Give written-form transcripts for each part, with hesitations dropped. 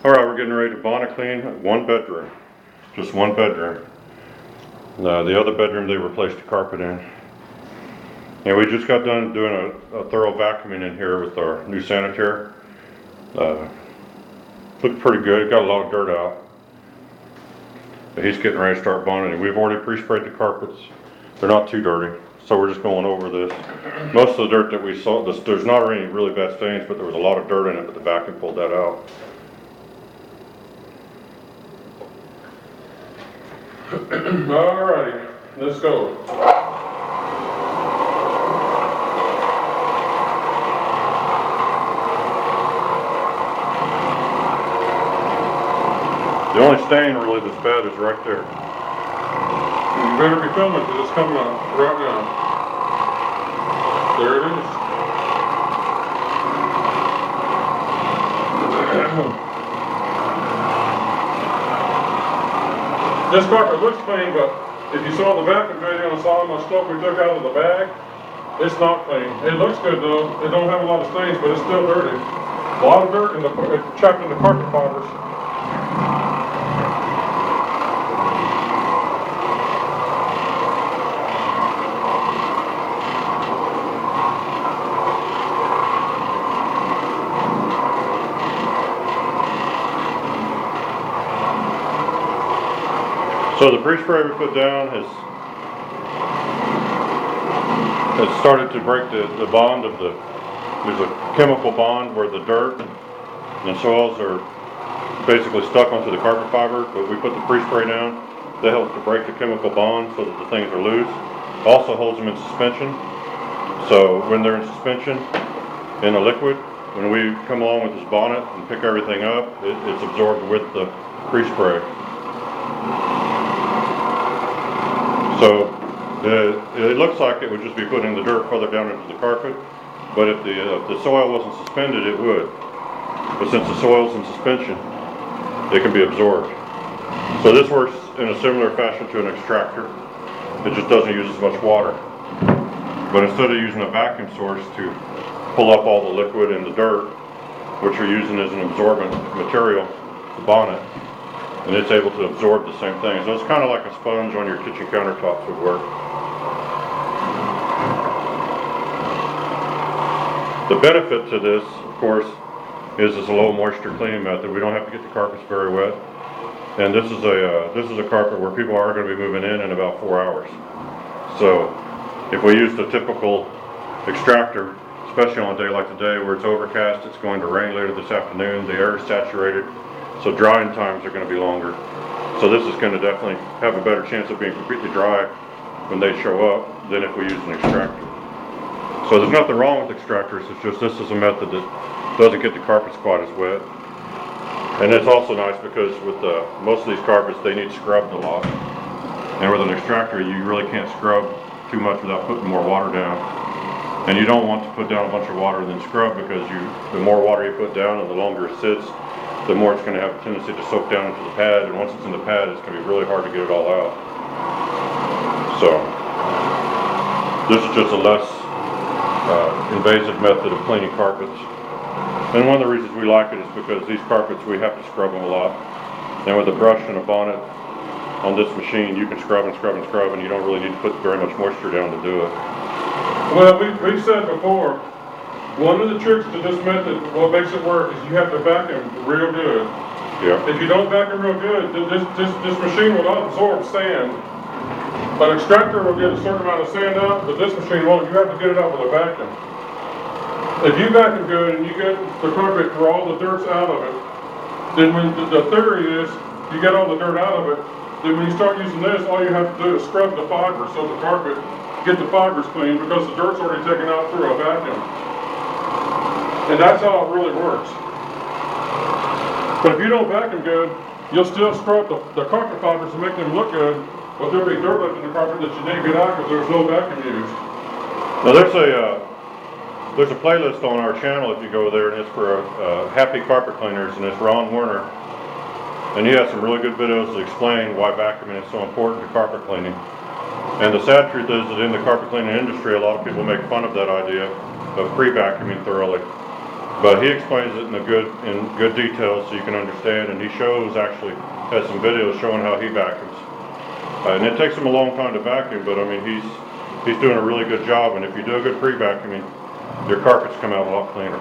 All right, we're getting ready to bonnet clean one bedroom, just one bedroom. The other bedroom they replaced the carpet in. And we just got done doing a thorough vacuuming in here with our new sanitary. Looked pretty good, got a lot of dirt out. But he's getting ready to start bonneting. We've already pre-sprayed the carpets. They're not too dirty, so we're just going over this. Most of the dirt that we saw, there's not any really bad stains, but there was a lot of dirt in it, but the vacuum pulled that out. Alrighty, let's go. The only stain really that's bad is right there. You better be filming because it's coming up right now. There it is. This carpet looks clean, but if you saw the vacuum video and saw how much stuff we took out of the bag, it's not clean. It looks good though. It don't have a lot of stains, but it's still dirty. A lot of dirt in the trapped in the carpet fibers. So the pre-spray we put down has started to break the bond of there's a chemical bond where the dirt and soils are basically stuck onto the carpet fiber, but we put the pre-spray down. That helps to break the chemical bond so that the things are loose. Also holds them in suspension. So when they're in suspension in a liquid, when we come along with this bonnet and pick everything up, it's absorbed with the pre-spray. So it looks like it would just be putting the dirt further down into the carpet, but if the soil wasn't suspended, it would. But since the soil's in suspension, it can be absorbed. So this works in a similar fashion to an extractor. It just doesn't use as much water. But instead of using a vacuum source to pull up all the liquid and the dirt, which you're using as an absorbent material, the bonnet, and it's able to absorb the same thing. So it's kind of like a sponge on your kitchen countertops would work. The benefit to this, of course, is it's a low moisture cleaning method. We don't have to get the carpets very wet. And this is a carpet where people are going to be moving in about 4 hours. So if we use the typical extractor, especially on a day like today where it's overcast, it's going to rain later this afternoon, the air is saturated, so drying times are going to be longer. So this is going to definitely have a better chance of being completely dry when they show up than if we use an extractor. So there's nothing wrong with extractors, it's just this is a method that doesn't get the carpets quite as wet. And it's also nice because with most of these carpets, they need scrubbed a lot. And with an extractor, you really can't scrub too much without putting more water down. And you don't want to put down a bunch of water and then scrub because the more water you put down and the longer it sits, the more it's going to have a tendency to soak down into the pad, and once it's in the pad, it's going to be really hard to get it all out. So, this is just a less invasive method of cleaning carpets. And one of the reasons we like it is because these carpets, we have to scrub them a lot. And with a brush and a bonnet on this machine, you can scrub and scrub and scrub, and you don't really need to put very much moisture down to do it. Well, we said before, one of the tricks to this method, what makes it work, is you have to vacuum real good. Yeah. If you don't vacuum real good, this machine will not absorb sand. An extractor will get a certain amount of sand out, but this machine won't. You have to get it out with a vacuum. If you vacuum good and you get the carpet where all the dirt's out of it, then when the theory is you get all the dirt out of it, then when you start using this, all you have to do is scrub the fibers so the carpet get the fibers clean because the dirt's already taken out through a vacuum. And that's how it really works. But if you don't vacuum good, you'll still scrub the carpet fibers to make them look good, but there'll be dirt left in the carpet that you didn't get out because there's no vacuum used. Now there's a playlist on our channel if you go there, and it's for happy carpet cleaners, and it's Ron Werner. And he has some really good videos that explain why vacuuming is so important to carpet cleaning. And the sad truth is that in the carpet cleaning industry, a lot of people make fun of that idea of pre-vacuuming thoroughly. But he explains it in good detail so you can understand, and he has some videos showing how he vacuums. And it takes him a long time to vacuum, but I mean, he's doing a really good job, and if you do a good pre-vacuuming, your carpets come out a lot cleaner.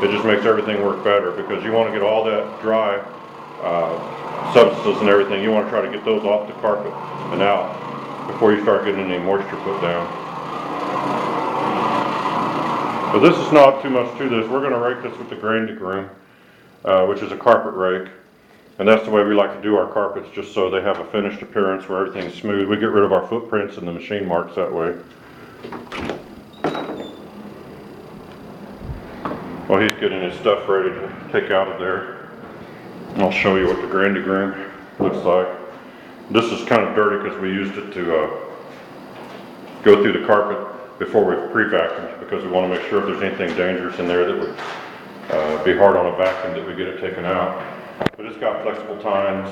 It just makes everything work better, because you want to get all that dry substances and everything, you want to try to get those off the carpet and out before you start getting any moisture put down. But this is not too much to this. We're going to rake this with the Grande Groom, which is a carpet rake. And that's the way we like to do our carpets, just so they have a finished appearance where everything's smooth. We get rid of our footprints and the machine marks that way. While he's getting his stuff ready to take out of there, I'll show you what the Grande Groom looks like. This is kind of dirty because we used it to go through the carpet before we pre-vacuumed, because we want to make sure if there's anything dangerous in there that would be hard on a vacuum, that we get it taken out. But it's got flexible tines,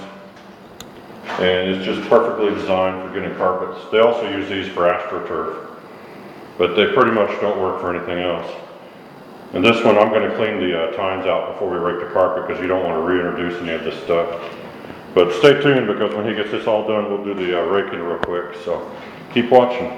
and it's just perfectly designed for getting carpets. They also use these for AstroTurf, but they pretty much don't work for anything else. And this one, I'm going to clean the tines out before we rake the carpet, because you don't want to reintroduce any of this stuff. But stay tuned, because when he gets this all done, we'll do the raking real quick, so keep watching.